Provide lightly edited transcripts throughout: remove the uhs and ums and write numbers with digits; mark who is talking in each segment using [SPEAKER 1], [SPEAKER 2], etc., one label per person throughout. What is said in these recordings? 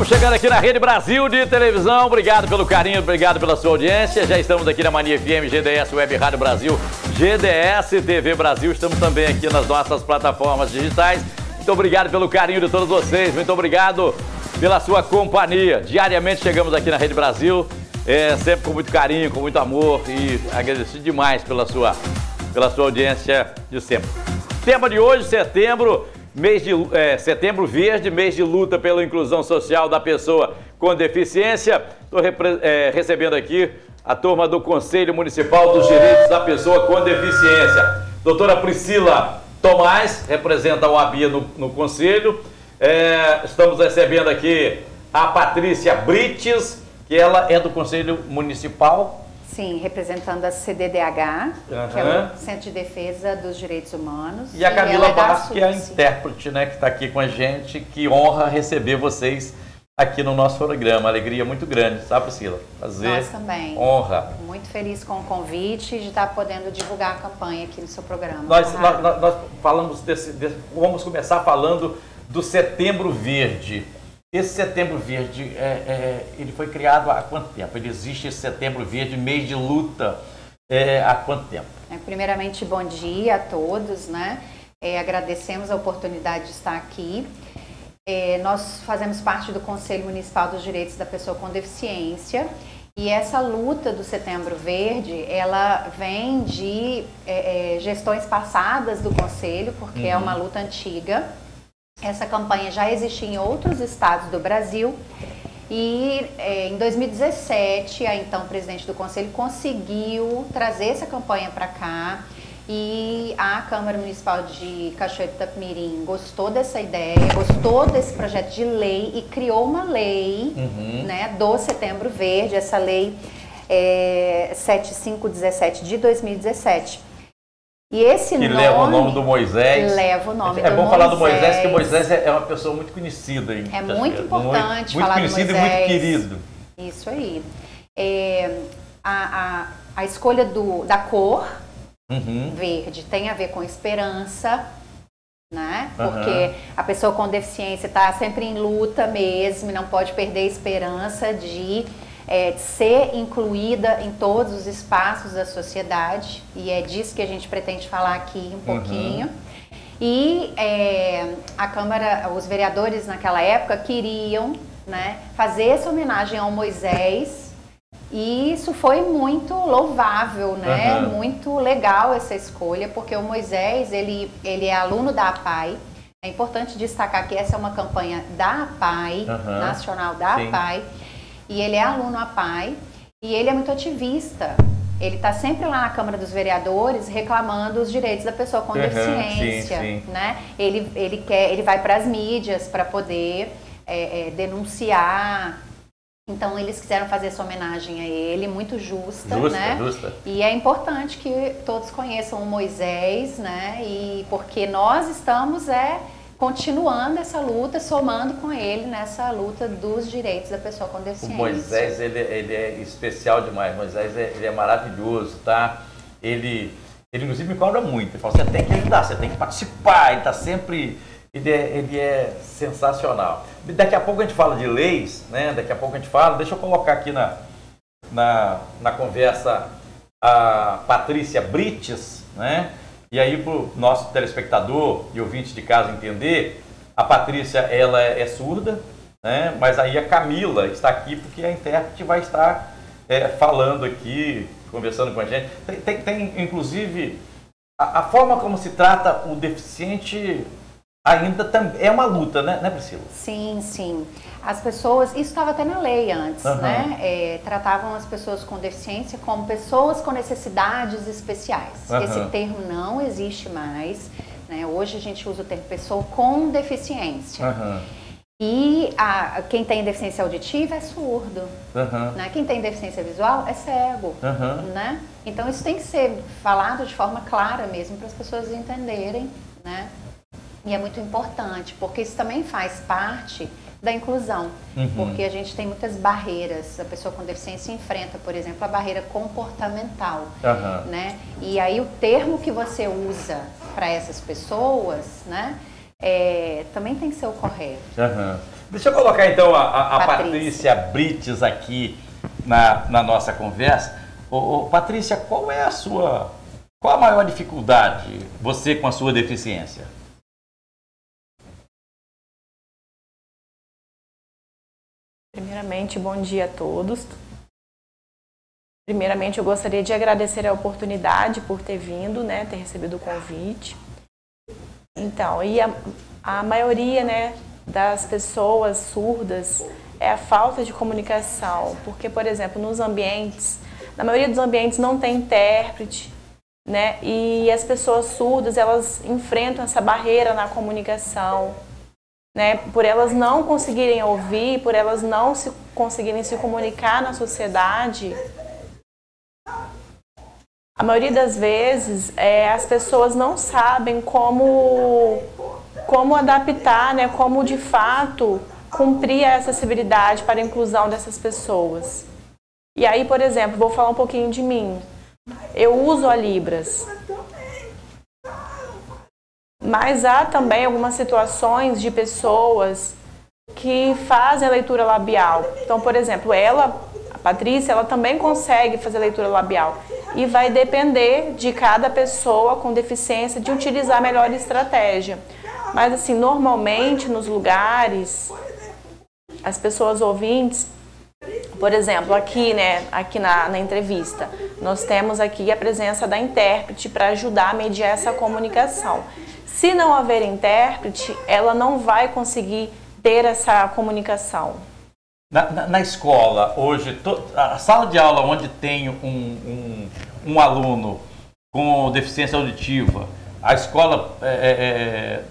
[SPEAKER 1] Chegando aqui na Rede Brasil de televisão, obrigado pelo carinho, obrigado pela sua audiência. Já estamos aqui na Mania FM, GDS Web Rádio Brasil, GDS TV Brasil. Estamos também aqui nas nossas plataformas digitais. Muito obrigado pelo carinho de todos vocês, muito obrigado pela sua companhia. Diariamente chegamos aqui na Rede Brasil, sempre com muito carinho, com muito amor, e agradeço demais pela sua audiência de sempre. Tema de hoje, setembro verde, mês de luta pela inclusão social da pessoa com deficiência. Estou recebendo aqui a turma do Conselho Municipal dos Direitos da Pessoa com Deficiência. Doutora Priscila Tomás representa a OABIA no Conselho. Estamos recebendo aqui a Patrícia Brites, que ela é do Conselho Municipal.
[SPEAKER 2] Sim, representando a CDDH, que é o Centro de Defesa dos Direitos Humanos.
[SPEAKER 1] E a Camila Bastos, que é a intérprete, né, que está aqui com a gente. Que honra receber vocês aqui no nosso programa. Alegria muito grande, sabe, Priscila? Prazer.
[SPEAKER 2] Nós também.
[SPEAKER 1] Honra.
[SPEAKER 2] Muito feliz com o convite de estar podendo divulgar a campanha aqui no seu programa.
[SPEAKER 1] Nós falamos vamos começar falando do Setembro Verde. Esse Setembro Verde, ele foi criado há quanto tempo? Ele existe, esse Setembro Verde, mês de luta, há quanto tempo?
[SPEAKER 2] Primeiramente, bom dia a todos, né? Agradecemos a oportunidade de estar aqui. Nós fazemos parte do Conselho Municipal dos Direitos da Pessoa com Deficiência, e essa luta do Setembro Verde, ela vem de gestões passadas do Conselho, porque é uma luta antiga. Essa campanha já existia em outros estados do Brasil e em 2017 a então presidente do Conselho conseguiu trazer essa campanha para cá, e a Câmara Municipal de Cachoeiro de Itapemirim gostou dessa ideia, gostou desse projeto de lei e criou uma lei, né, do Setembro Verde, essa lei 7517 de 2017. E esse
[SPEAKER 1] que
[SPEAKER 2] nome
[SPEAKER 1] leva o nome do Moisés.
[SPEAKER 2] Leva o nome do Moisés.
[SPEAKER 1] É bom falar do Moisés, porque Moisés é uma pessoa muito conhecida.
[SPEAKER 2] É muito importante falar do Moisés.
[SPEAKER 1] Muito conhecido e muito querido.
[SPEAKER 2] Isso aí. A escolha da cor verde tem a ver com esperança, né? Porque a pessoa com deficiência está sempre em luta mesmo e não pode perder a esperança de ser incluída em todos os espaços da sociedade, e é disso que a gente pretende falar aqui um pouquinho. E a Câmara, os vereadores naquela época queriam, né, fazer essa homenagem ao Moisés, e isso foi muito louvável, né? Muito legal essa escolha, porque o Moisés, ele é aluno da APAI. É importante destacar que essa é uma campanha da APAI, nacional da APAI. E ele é aluno APAI e ele é muito ativista. Ele está sempre lá na Câmara dos Vereadores reclamando os direitos da pessoa com deficiência, né? Ele vai para as mídias para poder denunciar. Então eles quiseram fazer essa homenagem a ele, muito justa, né? Justa. E é importante que todos conheçam o Moisés, né? E porque nós estamos continuando essa luta, somando com ele nessa luta dos direitos da pessoa com deficiência.
[SPEAKER 1] O Moisés, ele é especial demais. O Moisés, ele é maravilhoso, tá? Ele inclusive me cobra muito. Ele fala, você tem que ajudar, você tem que participar. Ele está sempre... Ele é sensacional. Daqui a pouco a gente fala de leis, né? Daqui a pouco a gente fala... Deixa eu colocar aqui na conversa a Patrícia Brites, né? E aí, para o nosso telespectador e ouvinte de casa entender, a Patrícia, ela é surda, né? Mas aí a Camila está aqui porque a intérprete vai estar falando aqui, conversando com a gente. Tem inclusive, a forma como se trata o deficiente ainda é uma luta, né, Priscila?
[SPEAKER 2] Sim, sim. As pessoas, isso estava até na lei antes, né? Tratavam as pessoas com deficiência como pessoas com necessidades especiais. Esse termo não existe mais, né? Hoje a gente usa o termo pessoa com deficiência. E quem tem deficiência auditiva é surdo, né? Quem tem deficiência visual é cego, né? Então isso tem que ser falado de forma clara mesmo para as pessoas entenderem, né? E é muito importante, porque isso também faz parte da inclusão, porque a gente tem muitas barreiras, a pessoa com deficiência enfrenta, por exemplo, a barreira comportamental, né? E aí o termo que você usa para essas pessoas, né, também tem que ser o correto.
[SPEAKER 1] Deixa eu colocar então a Patrícia Brites aqui na nossa conversa. Patrícia, qual a maior dificuldade, você com a sua deficiência?
[SPEAKER 3] Primeiramente, bom dia a todos. Primeiramente, eu gostaria de agradecer a oportunidade por ter vindo, né, ter recebido o convite. Então, e a maioria, né, das pessoas surdas é a falta de comunicação, porque, por exemplo, na maioria dos ambientes não tem intérprete, né, e as pessoas surdas, elas enfrentam essa barreira na comunicação, né, por elas não conseguirem ouvir, por elas não conseguirem se comunicar na sociedade. A maioria das vezes as pessoas não sabem como adaptar, né, como de fato cumprir a acessibilidade para a inclusão dessas pessoas. E aí, por exemplo, vou falar um pouquinho de mim. Eu uso a Libras. Mas há também algumas situações de pessoas que fazem a leitura labial. Então, por exemplo, a Patrícia, ela também consegue fazer leitura labial. E vai depender de cada pessoa com deficiência de utilizar a melhor estratégia. Mas, assim, normalmente nos lugares, as pessoas ouvintes, por exemplo, aqui, né, na entrevista, nós temos aqui a presença da intérprete para ajudar a mediar essa comunicação. Se não haver intérprete, ela não vai conseguir ter essa comunicação.
[SPEAKER 1] Na escola, hoje, a sala de aula onde tem um aluno com deficiência auditiva, a escola,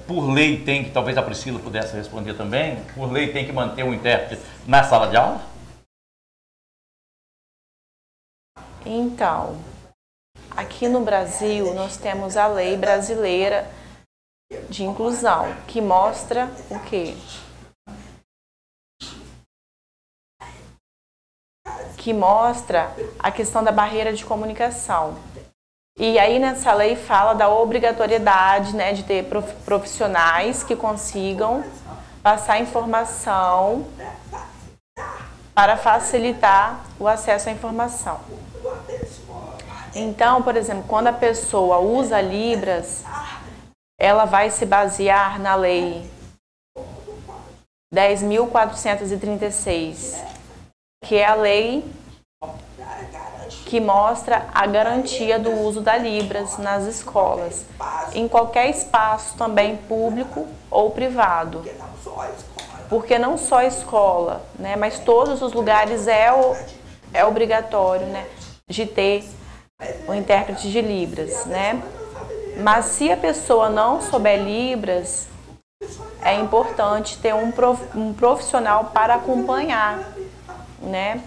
[SPEAKER 1] por lei, tem que, talvez a Priscila pudesse responder também, por lei tem que manter um intérprete na sala de aula?
[SPEAKER 3] Então, aqui no Brasil, nós temos a lei brasileira de inclusão, que mostra o quê? Que mostra a questão da barreira de comunicação. E aí nessa lei fala da obrigatoriedade, né, de ter profissionais que consigam passar informação para facilitar o acesso à informação. Então, por exemplo, quando a pessoa usa Libras, ela vai se basear na Lei 10.436, que é a lei que mostra a garantia do uso da Libras nas escolas, em qualquer espaço também público ou privado. Porque não só a escola, né, mas todos os lugares é obrigatório, né, de ter o intérprete de Libras, né? Mas se a pessoa não souber Libras, é importante ter um profissional para acompanhar, né?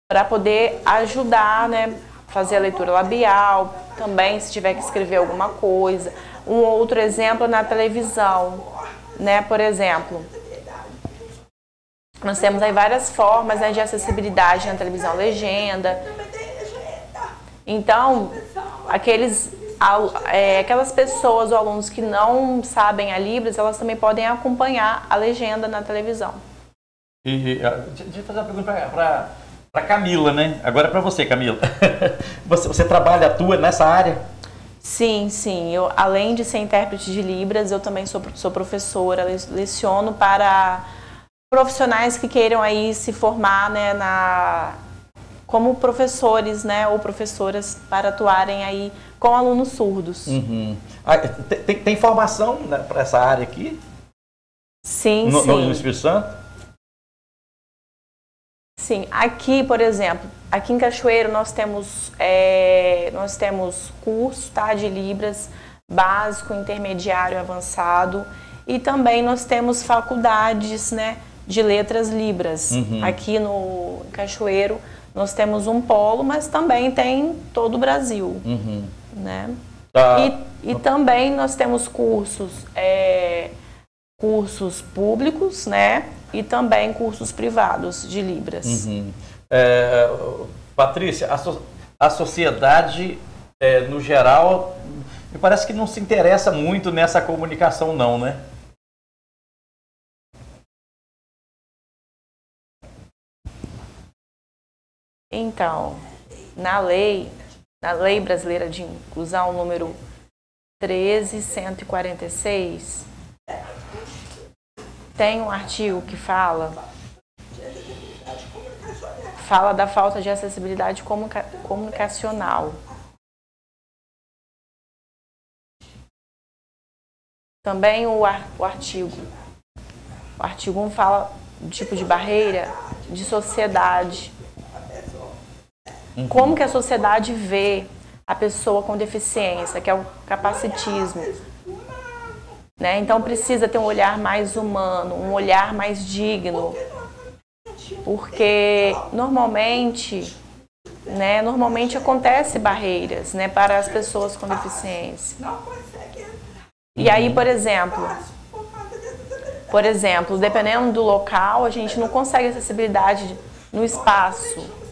[SPEAKER 3] Para poder ajudar, né? Fazer a leitura labial, também se tiver que escrever alguma coisa. Um outro exemplo na televisão, né? Por exemplo, nós temos aí várias formas, né, de acessibilidade na televisão, legenda. Então, aquelas pessoas ou alunos que não sabem a Libras, elas também podem acompanhar a legenda na televisão.
[SPEAKER 1] Deixa eu fazer uma pergunta para Camila, né? Agora é para você, Camila. Você atua nessa área?
[SPEAKER 3] Sim, sim. Eu, além de ser intérprete de Libras, eu também sou professora, leciono para profissionais que queiram aí se formar, né, como professores, né, ou professoras para atuarem aí com alunos surdos.
[SPEAKER 1] Uhum. Tem formação, né, para essa área aqui?
[SPEAKER 3] Sim, sim.
[SPEAKER 1] No Espírito Santo?
[SPEAKER 3] Sim. Aqui, por exemplo, aqui em Cachoeiro nós temos curso, tá, de Libras básico, intermediário, avançado, e também nós temos faculdades, né, de letras Libras. Uhum. Aqui no Cachoeiro nós temos um polo, mas também tem todo o Brasil, né? E também nós temos cursos públicos, né? E também cursos privados de Libras.
[SPEAKER 1] Uhum. Patrícia, a sociedade, no geral, me parece que não se interessa muito nessa comunicação não, né?
[SPEAKER 3] Então, na lei brasileira de inclusão, número 13.146, tem um artigo que fala da falta de acessibilidade comunicacional. Também o artigo 1 fala do tipo de barreira de sociedade. Como que a sociedade vê a pessoa com deficiência, que é o capacitismo, né? Então precisa ter um olhar mais humano, um olhar mais digno, porque normalmente acontece barreiras, né, para as pessoas com deficiência. E aí, por exemplo, dependendo do local, a gente não consegue acessibilidade no espaço.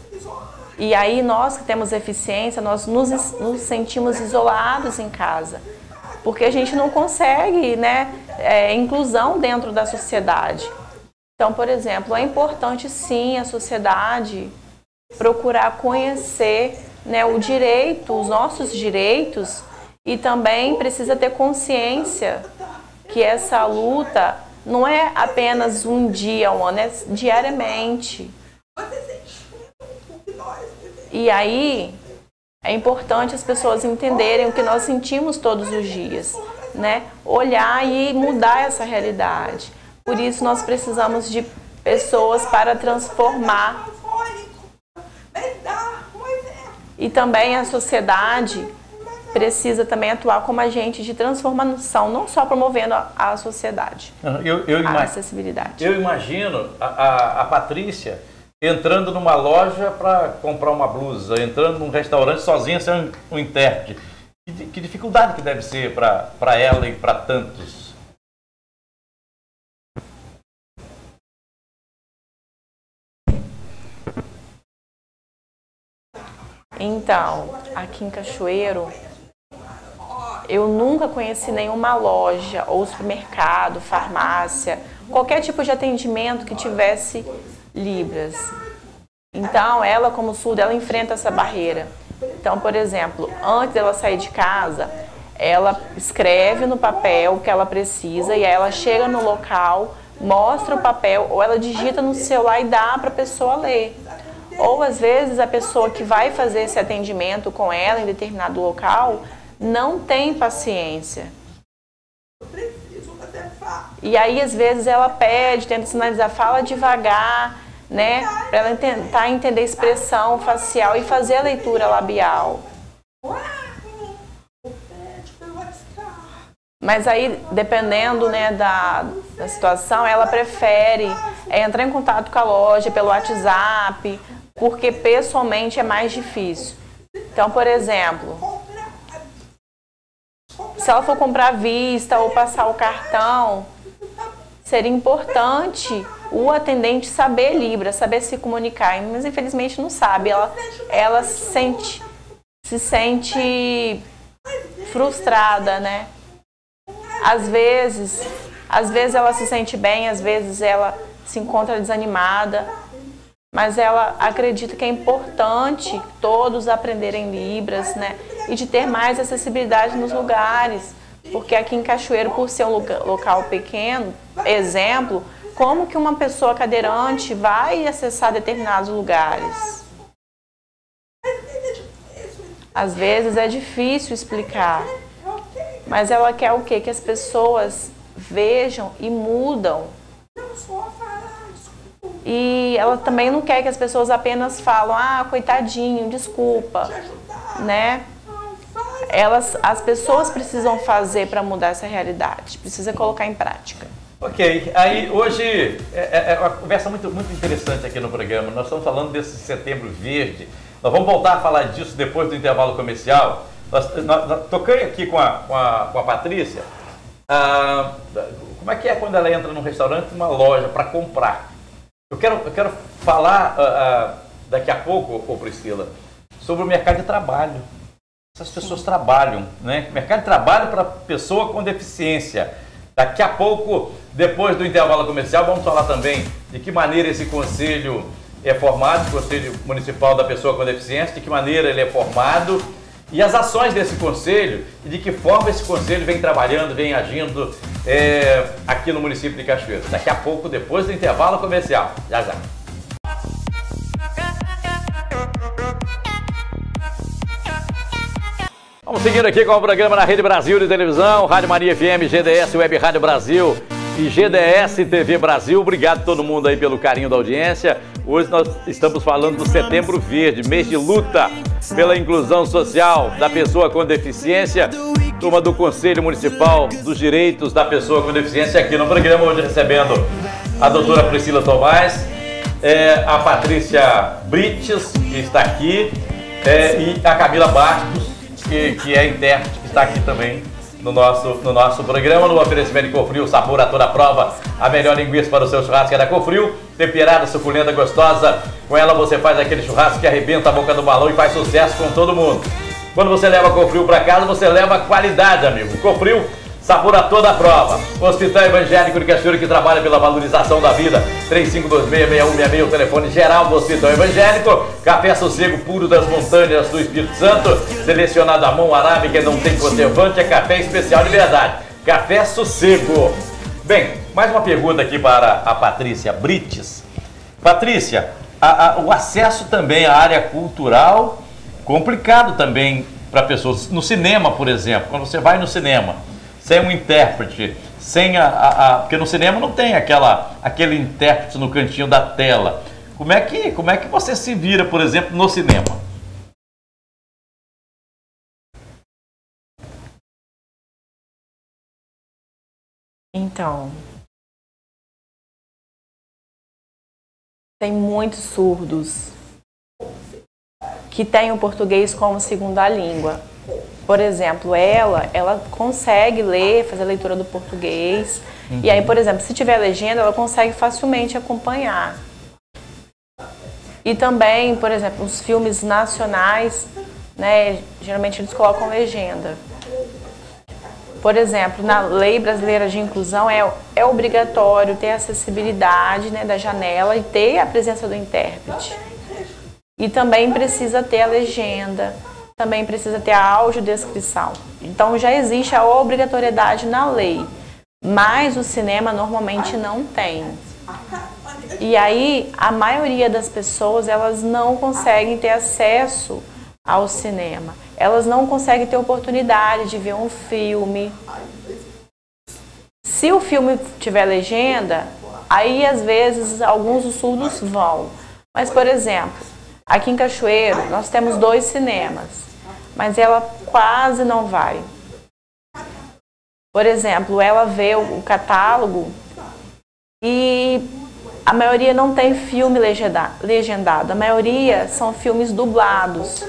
[SPEAKER 3] E aí nós que temos deficiência, nós nos sentimos isolados em casa, porque a gente não consegue, né, inclusão dentro da sociedade. Então, por exemplo, é importante sim a sociedade procurar conhecer, né, os nossos direitos, e também precisa ter consciência que essa luta não é apenas um dia, um ano, é diariamente. E aí, é importante as pessoas entenderem o que nós sentimos todos os dias, né? Olhar e mudar essa realidade. Por isso, nós precisamos de pessoas para transformar. E também a sociedade precisa também atuar como agente de transformação, não só promovendo a sociedade, a acessibilidade.
[SPEAKER 1] Eu imagino a Patrícia entrando numa loja para comprar uma blusa, entrando num restaurante sozinha sem um intérprete. Que dificuldade que deve ser para ela e para tantos?
[SPEAKER 3] Então, aqui em Cachoeiro, eu nunca conheci nenhuma loja ou supermercado, farmácia, qualquer tipo de atendimento que tivesse Libras. Então, ela como surda, ela enfrenta essa barreira. Então, por exemplo, antes dela sair de casa, ela escreve no papel o que ela precisa e aí ela chega no local, mostra o papel ou ela digita no celular e dá para a pessoa ler. Ou às vezes a pessoa que vai fazer esse atendimento com ela em determinado local não tem paciência. E aí às vezes ela pede, tenta sinalizar, fala devagar, né, para ela tentar entender a expressão facial e fazer a leitura labial. Mas aí, dependendo, né, da situação, ela prefere entrar em contato com a loja pelo WhatsApp, porque pessoalmente é mais difícil. Então, por exemplo, se ela for comprar à vista ou passar o cartão, seria importante o atendente saber Libras, saber se comunicar, mas infelizmente não sabe. Ela se sente frustrada, né? Às vezes ela se sente bem, às vezes ela se encontra desanimada, mas ela acredita que é importante todos aprenderem Libras, né? E de ter mais acessibilidade nos lugares, porque aqui em Cachoeiro, por ser um local pequeno, exemplo, como que uma pessoa cadeirante vai acessar determinados lugares? Às vezes é difícil explicar, mas ela quer o quê? Que as pessoas vejam e mudam. E ela também não quer que as pessoas apenas falam, ah, coitadinho, desculpa, né? As pessoas precisam fazer para mudar essa realidade, precisa colocar em prática.
[SPEAKER 1] Ok, aí hoje é uma conversa muito interessante aqui no programa. Nós estamos falando desse Setembro Verde. Nós vamos voltar a falar disso depois do intervalo comercial, Toquei aqui com a Patrícia. Como é que é quando ela entra num restaurante, numa loja, para comprar? Eu quero falar daqui a pouco, Priscila, sobre o mercado de trabalho. Essas pessoas trabalham, né? Mercado de trabalho para pessoa com deficiência. Daqui a pouco, depois do intervalo comercial, vamos falar também de que maneira esse conselho é formado, o Conselho Municipal da Pessoa com Deficiência, de que maneira ele é formado e as ações desse conselho e de que forma esse conselho vem trabalhando, vem agindo aqui no município de Cachoeiro. Daqui a pouco, depois do intervalo comercial. Já, já. Vamos seguindo aqui com o programa na Rede Brasil de televisão, Rádio Mania FM, GDS Web Rádio Brasil e GDS TV Brasil. Obrigado a todo mundo aí pelo carinho da audiência. Hoje nós estamos falando do Setembro Verde, mês de luta pela inclusão social da pessoa com deficiência. Turma do Conselho Municipal dos Direitos da Pessoa com Deficiência aqui no programa, hoje recebendo a doutora Priscila Tomás, a Patrícia Brites, que está aqui, e a Camila Bastos, que é intérprete, que está aqui também no nosso programa, no oferecimento de Cofril, sabor a toda prova, a melhor linguiça para o seu churrasco é da Cofril, temperada, suculenta, gostosa, com ela você faz aquele churrasco que arrebenta a boca do balão e faz sucesso com todo mundo. Quando você leva Cofril para casa, você leva qualidade, amigo. Cofril, sabor a toda prova. Hospital Evangélico de Cachoeiro, que trabalha pela valorização da vida. 3526-6166, o telefone geral do Hospital Evangélico. Café Sossego puro das montanhas do Espírito Santo. Selecionado à mão arábica, não tem conservante, é café especial de verdade. Café Sossego. Bem, mais uma pergunta aqui para a Patrícia Brites. Patrícia, o acesso também à área cultural, complicado também para pessoas. No cinema, por exemplo, quando você vai no cinema, sem um intérprete, porque no cinema não tem aquele intérprete no cantinho da tela. Como é que você se vira, por exemplo, no cinema?
[SPEAKER 3] Então, tem muitos surdos que têm o português como segunda língua. Por exemplo, ela consegue ler, fazer a leitura do português. E aí, por exemplo, se tiver legenda, ela consegue facilmente acompanhar. E também, por exemplo, os filmes nacionais, né, geralmente eles colocam legenda. Por exemplo, na Lei Brasileira de Inclusão é obrigatório ter a acessibilidade, né, da janela e ter a presença do intérprete. E também precisa ter a legenda, também precisa ter a audiodescrição. Então já existe a obrigatoriedade na lei, mas o cinema normalmente não tem. E aí a maioria das pessoas, elas não conseguem ter acesso ao cinema. Elas não conseguem ter oportunidade de ver um filme. Se o filme tiver legenda, aí às vezes alguns dos surdos vão. Mas, por exemplo, aqui em Cachoeiro nós temos 2 cinemas, mas ela quase não vai. Por exemplo, ela vê o catálogo e a maioria não tem filme legendado. A maioria são filmes dublados.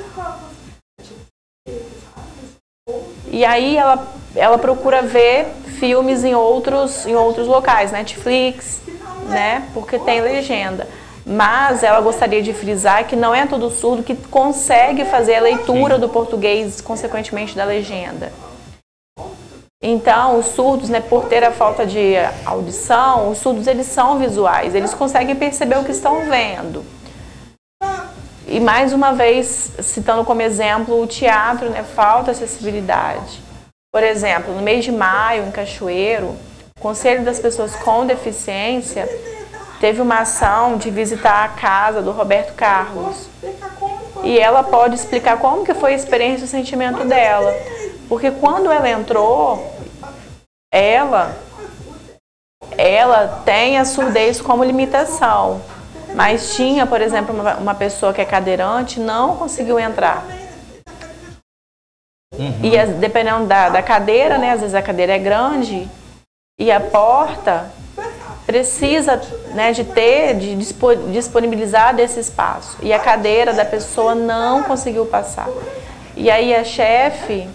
[SPEAKER 3] E aí ela procura ver filmes em outros locais, Netflix, né? Porque tem legenda. Mas ela gostaria de frisar que não é todo surdo que consegue fazer a leitura do português, consequentemente da legenda. Então, os surdos, né, por ter a falta de audição, os surdos eles são visuais, eles conseguem perceber o que estão vendo. E mais uma vez, citando como exemplo o teatro, né, falta acessibilidade. Por exemplo, no mês de maio, em Cachoeiro, o Conselho das Pessoas com Deficiência teve uma ação de visitar a casa do Roberto Carlos. E ela pode explicar como que foi a experiência e o sentimento dela. Porque quando ela entrou, ela tem a surdez como limitação. Mas tinha, por exemplo, uma pessoa que é cadeirante, não conseguiu entrar. E dependendo da cadeira, né, às vezes a cadeira é grande e a porta precisa, né, de disponibilizar desse espaço. E a cadeira da pessoa não conseguiu passar. E aí a chefe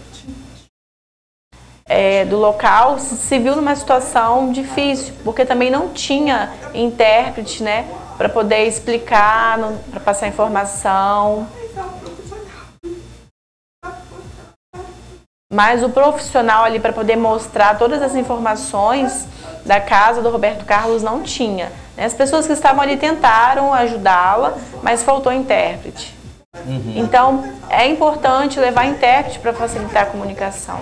[SPEAKER 3] do local se viu numa situação difícil, porque também não tinha intérprete, né, para poder explicar, para passar informação. Mas o profissional ali para poder mostrar todas as informações da casa do Roberto Carlos não tinha. As pessoas que estavam ali tentaram ajudá-la, mas faltou intérprete. Então, é importante levar intérprete para facilitar a comunicação.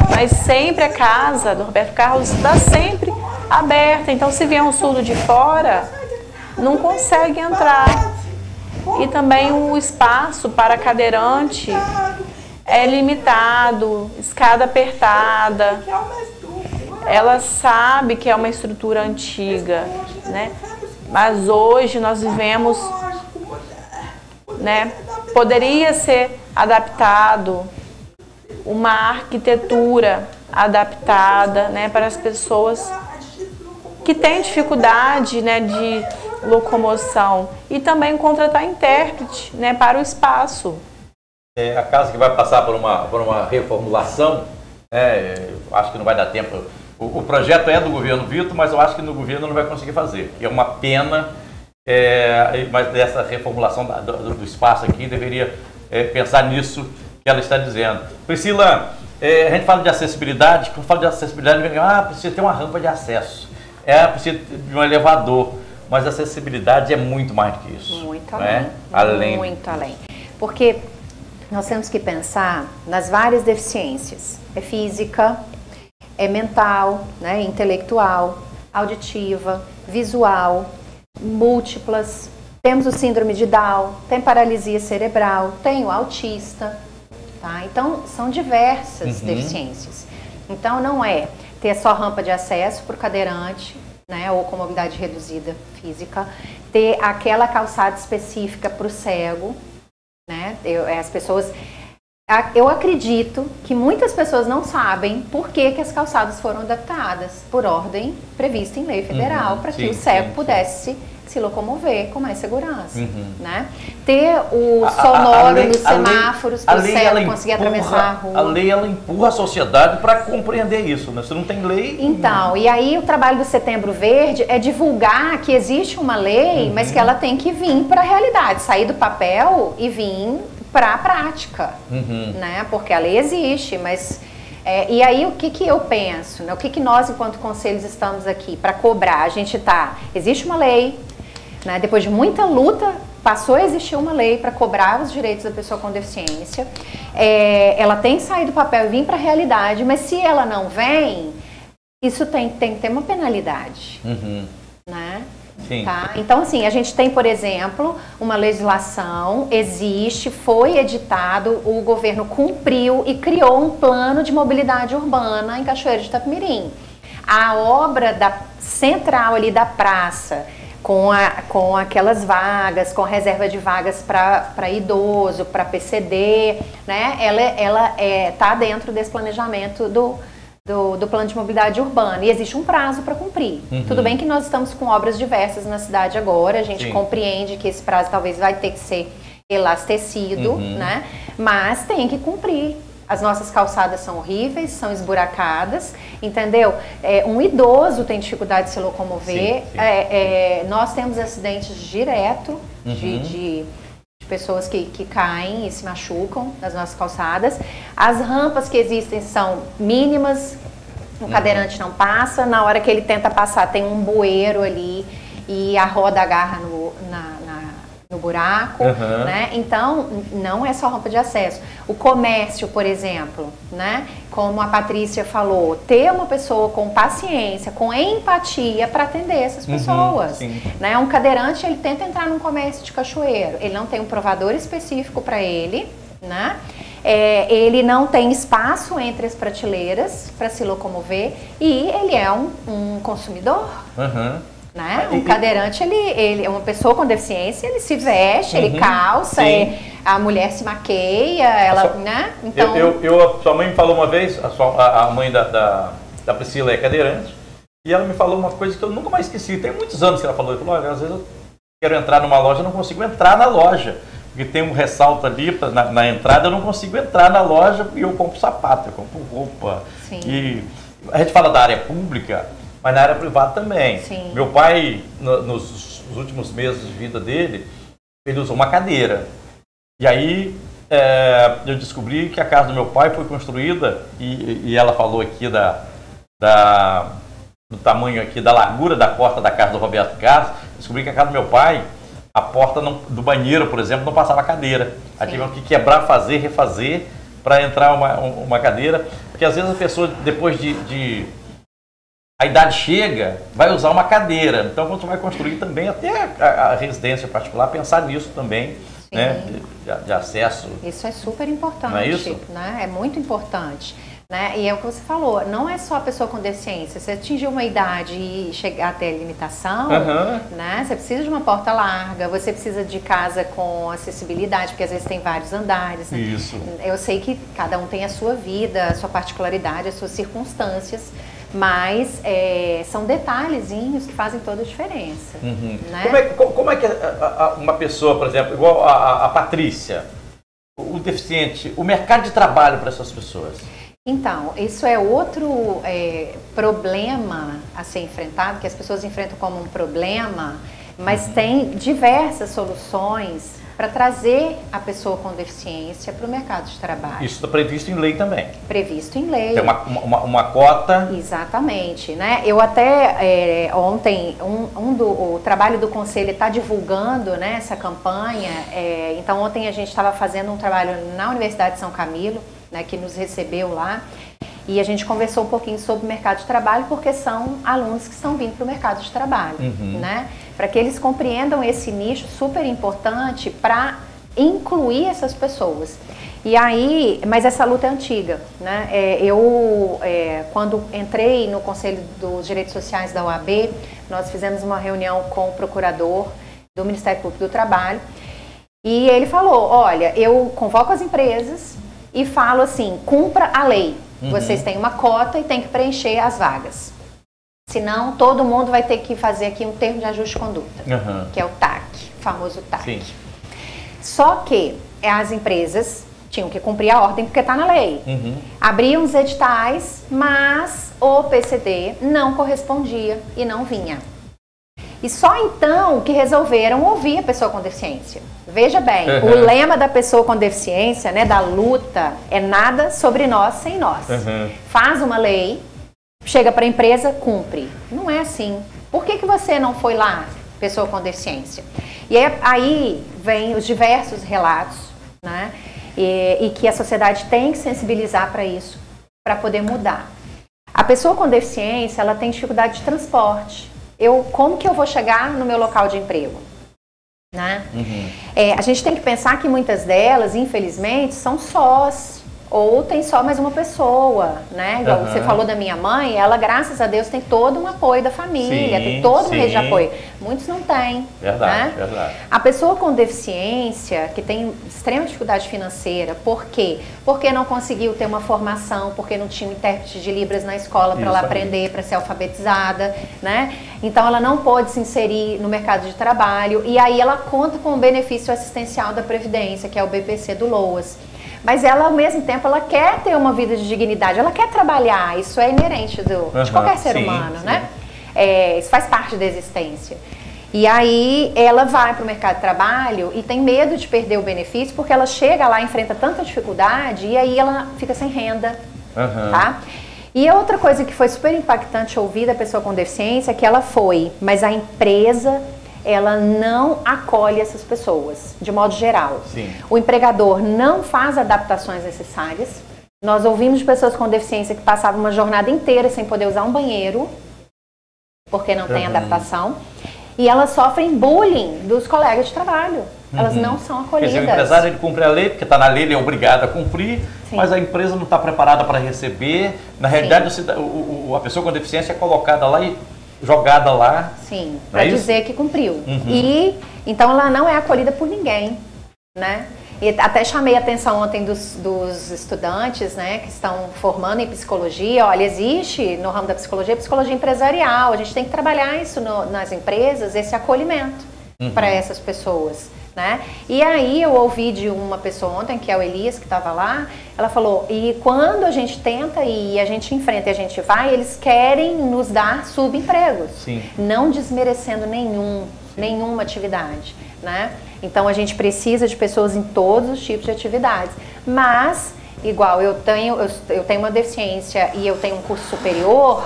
[SPEAKER 3] Mas sempre a casa do Roberto Carlos está sempre aberta. Então, se vier um surdo de fora, não consegue entrar. E também o espaço para cadeirante é limitado, escada apertada. Ela sabe que é uma estrutura antiga, né? Mas hoje nós vivemos, né? Poderia ser adaptado uma arquitetura adaptada, né, para as pessoas que têm dificuldade, né, de locomoção, e também contratar intérprete, né, para o espaço.
[SPEAKER 1] A casa que vai passar por uma reformulação, acho que não vai dar tempo. O projeto é do governo Vitor, mas eu acho que no governo não vai conseguir fazer. É uma pena, mas dessa reformulação do espaço aqui deveria pensar nisso que ela está dizendo. Priscila, a gente fala de acessibilidade, quando fala de acessibilidade, precisa ter uma rampa de acesso, precisa de um elevador, mas a acessibilidade é muito mais do que isso.
[SPEAKER 2] Muito
[SPEAKER 1] além.
[SPEAKER 2] Muito além. Porque nós temos que pensar nas várias deficiências. É física, é mental, né, intelectual, auditiva, visual, múltiplas. Temos o síndrome de Down, tem paralisia cerebral, tem o autista. Tá? Então, são diversas deficiências. Então, não é ter só rampa de acesso para o cadeirante, né, ou com mobilidade reduzida física, ter aquela calçada específica para o cego, né? As pessoas, eu acredito que muitas pessoas não sabem por que as calçadas foram adaptadas por ordem prevista em lei federal, para que o cego pudesse se locomover com mais segurança, né? Ter o sonoro nos semáforos, para o cego conseguir atravessar a rua.
[SPEAKER 1] A lei, ela empurra a sociedade para compreender isso, né? Se não tem lei...
[SPEAKER 2] Então, e aí o trabalho do Setembro Verde é divulgar que existe uma lei, mas que ela tem que vir para a realidade, sair do papel e vir para a prática, né? Porque a lei existe, mas... e aí o que eu penso, né? O que nós, enquanto conselhos, estamos aqui para cobrar? A gente existe uma lei, né? Depois de muita luta, passou a existir uma lei para cobrar os direitos da pessoa com deficiência. Ela tem que sair do papel e vir para a realidade, mas se ela não vem, isso tem que ter uma penalidade, né?
[SPEAKER 1] Sim.
[SPEAKER 2] Tá? Então, assim, a gente tem, por exemplo, uma legislação, existe, foi editado, o governo cumpriu e criou um plano de mobilidade urbana em Cachoeiro de Itapemirim. A obra central ali da praça, com aquelas vagas, com reserva de vagas para idoso, para PCD, né? Ela está dentro desse planejamento do plano de mobilidade urbana, e existe um prazo para cumprir. Tudo bem que nós estamos com obras diversas na cidade agora, a gente compreende que esse prazo talvez vai ter que ser elastecido, né? Mas tem que cumprir. As nossas calçadas são horríveis, são esburacadas, entendeu? Um idoso tem dificuldade de se locomover, nós temos acidentes direto de pessoas que caem e se machucam nas nossas calçadas. As rampas que existem são mínimas, o cadeirante não passa, na hora que ele tenta passar tem um bueiro ali e a roda agarra no buraco, né? Então, não é só rampa de acesso. O comércio, por exemplo, né? Como a Patrícia falou, ter uma pessoa com paciência, com empatia para atender essas pessoas, né? Um cadeirante, ele tenta entrar num comércio de Cachoeiro, ele não tem um provador específico para ele, né? Ele não tem espaço entre as prateleiras para se locomover e ele é um consumidor. Né? Um cadeirante, ele é uma pessoa com deficiência, ele se veste, ele calça, a mulher se maqueia, né? Então...
[SPEAKER 1] Sua mãe me falou uma vez, a mãe da Priscila é cadeirante, e ela me falou uma coisa que eu nunca mais esqueci, tem muitos anos que ela falou, olha, às vezes eu quero entrar numa loja, não consigo entrar na loja, porque tem um ressalto ali na entrada, eu não consigo entrar na loja e eu compro sapato, eu compro roupa.
[SPEAKER 2] Sim.
[SPEAKER 1] E a gente fala da área pública, mas na área privada também.
[SPEAKER 2] Sim.
[SPEAKER 1] Meu pai, nos últimos meses de vida dele, ele usou uma cadeira. E aí eu descobri que a casa do meu pai foi construída, e ela falou aqui do tamanho aqui, da largura da porta da casa do Roberto Carlos. Descobri que a casa do meu pai, a porta do banheiro, por exemplo, não passava cadeira. Aí tivemos que quebrar, fazer, refazer para entrar uma cadeira. Porque às vezes a pessoa, depois a idade chega, vai usar uma cadeira. Então, quando você vai construir também, até a residência particular, pensar nisso também, né? De acesso.
[SPEAKER 2] Isso é super importante.
[SPEAKER 1] Não é isso?
[SPEAKER 2] Né? É muito importante. Né? E é o que você falou, não é só a pessoa com deficiência. Você atingir uma idade e chegar até a limitação, né? Você precisa de uma porta larga, você precisa de casa com acessibilidade, porque às vezes tem vários andares. Né?
[SPEAKER 1] Isso.
[SPEAKER 2] Eu sei que cada um tem a sua vida, a sua particularidade, as suas circunstâncias, mas são detalhezinhos que fazem toda a diferença. Né?
[SPEAKER 1] Como é que uma pessoa, por exemplo, igual a Patrícia, o deficiente, o mercado de trabalho para essas pessoas?
[SPEAKER 2] Então, isso é outro problema a ser enfrentado, que as pessoas enfrentam como um problema, mas tem diversas soluções para trazer a pessoa com deficiência para o mercado de trabalho.
[SPEAKER 1] Isso está previsto em lei também?
[SPEAKER 2] Previsto em lei.
[SPEAKER 1] Tem uma cota?
[SPEAKER 2] Exatamente. Né? Eu até, ontem, o trabalho do Conselho está divulgando, né, essa campanha. Então, ontem a gente estava fazendo um trabalho na Universidade de São Camilo, né, que nos recebeu lá, e a gente conversou um pouquinho sobre o mercado de trabalho, porque são alunos que estão vindo para o mercado de trabalho, né, para que eles compreendam esse nicho super importante para incluir essas pessoas. E aí, mas essa luta é antiga, né? Quando entrei no Conselho dos Direitos Sociais da OAB, nós fizemos uma reunião com o procurador do Ministério Público do Trabalho, e ele falou, olha, eu convoco as empresas e falo assim, cumpra a lei. Vocês têm uma cota e tem que preencher as vagas. Senão, todo mundo vai ter que fazer aqui um termo de ajuste de conduta, que é o TAC, o famoso TAC. Sim. Só que as empresas tinham que cumprir a ordem porque está na lei. Abriam os editais, mas o PCD não correspondia e não vinha. E só então que resolveram ouvir a pessoa com deficiência. Veja bem, o lema da pessoa com deficiência, né, da luta, é nada sobre nós sem nós. Faz uma lei, chega para a empresa, cumpre. Não é assim. Por que você não foi lá, pessoa com deficiência? E aí vem os diversos relatos, né, e que a sociedade tem que sensibilizar para isso, para poder mudar. A pessoa com deficiência, ela tem dificuldade de transporte. Como que eu vou chegar no meu local de emprego? Né? A gente tem que pensar que muitas delas, infelizmente, são sós, ou tem só mais uma pessoa, né? Igual você falou da minha mãe, ela, graças a Deus, tem todo um apoio da família, tem todo um rede de apoio. Muitos não têm.
[SPEAKER 1] Verdade,
[SPEAKER 2] né?
[SPEAKER 1] verdade.
[SPEAKER 2] A pessoa com deficiência, que tem extrema dificuldade financeira, por quê? Porque não conseguiu ter uma formação, porque não tinha um intérprete de Libras na escola para ela aprender, para ser alfabetizada, né? Então ela não pode se inserir no mercado de trabalho, e aí ela conta com o benefício assistencial da Previdência, que é o BPC do LOAS. Mas ela, ao mesmo tempo, ela quer ter uma vida de dignidade, ela quer trabalhar, isso é inerente de qualquer ser humano, né? Isso faz parte da existência. E aí ela vai para o mercado de trabalho e tem medo de perder o benefício, porque ela chega lá, enfrenta tanta dificuldade, e aí ela fica sem renda, tá? E outra coisa que foi super impactante ouvir da pessoa com deficiência, que ela foi, mas a empresa, ela não acolhe essas pessoas, de modo geral. Sim. O empregador não faz adaptações necessárias. Nós ouvimos de pessoas com deficiência que passavam uma jornada inteira sem poder usar um banheiro, porque não tem adaptação. E elas sofrem bullying dos colegas de trabalho. Elas não são acolhidas.
[SPEAKER 1] Quer dizer, o empresário, ele cumpre a lei, porque está na lei, ele é obrigado a cumprir, mas a empresa não está preparada para receber. Na realidade, a pessoa com deficiência é colocada lá e jogada lá. Sim,
[SPEAKER 2] para dizer que cumpriu. E então ela não é acolhida por ninguém, né? E até chamei a atenção ontem dos estudantes, né, que estão formando em psicologia. Olha, existe no ramo da psicologia empresarial. A gente tem que trabalhar isso nas empresas, esse acolhimento para essas pessoas, né? E aí eu ouvi de uma pessoa ontem, que é o Elias, que estava lá, ela falou, e quando a gente tenta ir, a gente enfrenta e a gente vai, eles querem nos dar subempregos, não desmerecendo nenhuma atividade, né? Então a gente precisa de pessoas em todos os tipos de atividades, mas igual eu tenho uma deficiência e eu tenho um curso superior,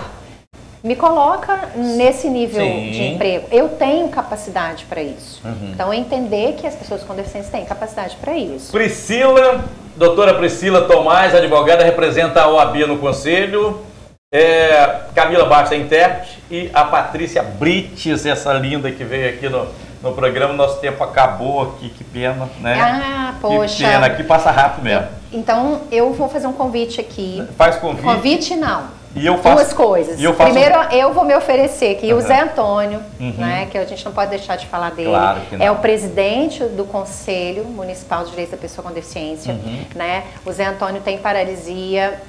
[SPEAKER 2] me coloca nesse nível de emprego. Eu tenho capacidade para isso. Então, entender que as pessoas com deficiência têm capacidade para isso.
[SPEAKER 1] Priscila, doutora Priscila Tomás, advogada, representa a OAB no Conselho. Camila Bastos, intérprete. E a Patrícia Brites, essa linda que veio aqui no programa. Nosso tempo acabou aqui, que pena, né?
[SPEAKER 2] Ah, poxa.
[SPEAKER 1] Que pena, aqui passa rápido mesmo.
[SPEAKER 2] Então, eu vou fazer um convite aqui.
[SPEAKER 1] Faz convite.
[SPEAKER 2] Convite não.
[SPEAKER 1] E eu faço,
[SPEAKER 2] duas coisas. Primeiro, eu vou me oferecer aqui. O Zé Antônio, né, que a gente não pode deixar de falar dele,
[SPEAKER 1] claro que não.
[SPEAKER 2] É o presidente do Conselho Municipal de Direitos da Pessoa com Deficiência. Né? O Zé Antônio tem paralisia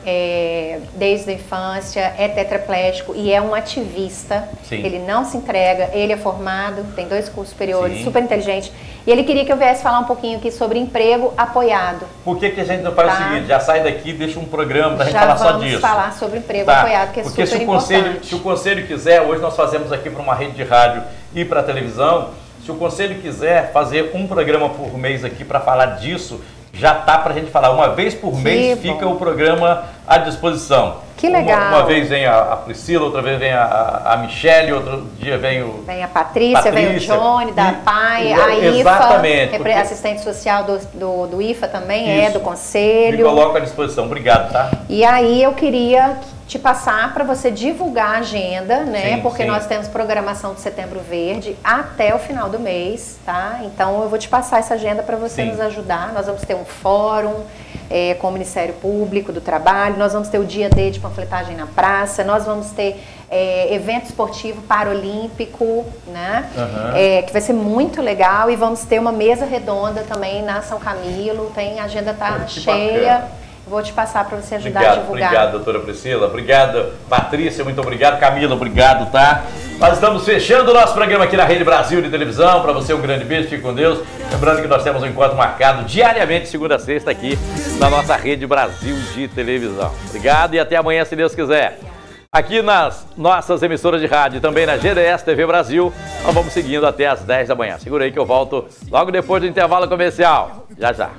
[SPEAKER 2] desde a infância, é tetraplégico e é um ativista. Ele não se entrega, ele é formado, tem 2 cursos superiores, super inteligente. E ele queria que eu viesse falar um pouquinho aqui sobre emprego apoiado.
[SPEAKER 1] Por que a gente não faz o seguinte? Já sai daqui e deixa um programa para a gente falar só disso.
[SPEAKER 2] Já vamos falar sobre emprego apoiado, que é
[SPEAKER 1] porque
[SPEAKER 2] super importante.
[SPEAKER 1] Se o Conselho quiser, hoje nós fazemos aqui para uma rede de rádio e para televisão, se o Conselho quiser fazer um programa por mês aqui para falar disso, já tá para a gente falar. Uma vez por mês fica o programa à disposição.
[SPEAKER 2] Que legal.
[SPEAKER 1] Uma vez vem a Priscila, outra vez vem a Michele, outro dia vem
[SPEAKER 2] a Patrícia, vem o Johnny, da PAI, a
[SPEAKER 1] exatamente,
[SPEAKER 2] IFA, assistente social do IFA também, do Conselho.
[SPEAKER 1] Me coloco à disposição. Obrigado, tá?
[SPEAKER 2] E aí eu queria te passar para você divulgar a agenda, né? Porque nós temos programação de Setembro Verde até o final do mês, tá? Então eu vou te passar essa agenda para você nos ajudar. Nós vamos ter um fórum com o Ministério Público do Trabalho, nós vamos ter o dia D de panfletagem na praça, nós vamos ter evento esportivo paralímpico, né? Que vai ser muito legal, e vamos ter uma mesa redonda também na São Camilo, a agenda tá cheia. Bacana. Vou te passar para você ajudar a divulgar.
[SPEAKER 1] Obrigado, doutora Priscila. Obrigado, Patrícia. Muito obrigado. Camila, obrigado, tá? Nós estamos fechando o nosso programa aqui na Rede Brasil de televisão. Para você, um grande beijo. Fique com Deus. Lembrando que nós temos um encontro marcado diariamente, segunda a sexta, aqui na nossa Rede Brasil de televisão. Obrigado e até amanhã, se Deus quiser. Aqui nas nossas emissoras de rádio e também na GDS TV Brasil, nós vamos seguindo até às 10 da manhã. Segura aí que eu volto logo depois do intervalo comercial. Já, já.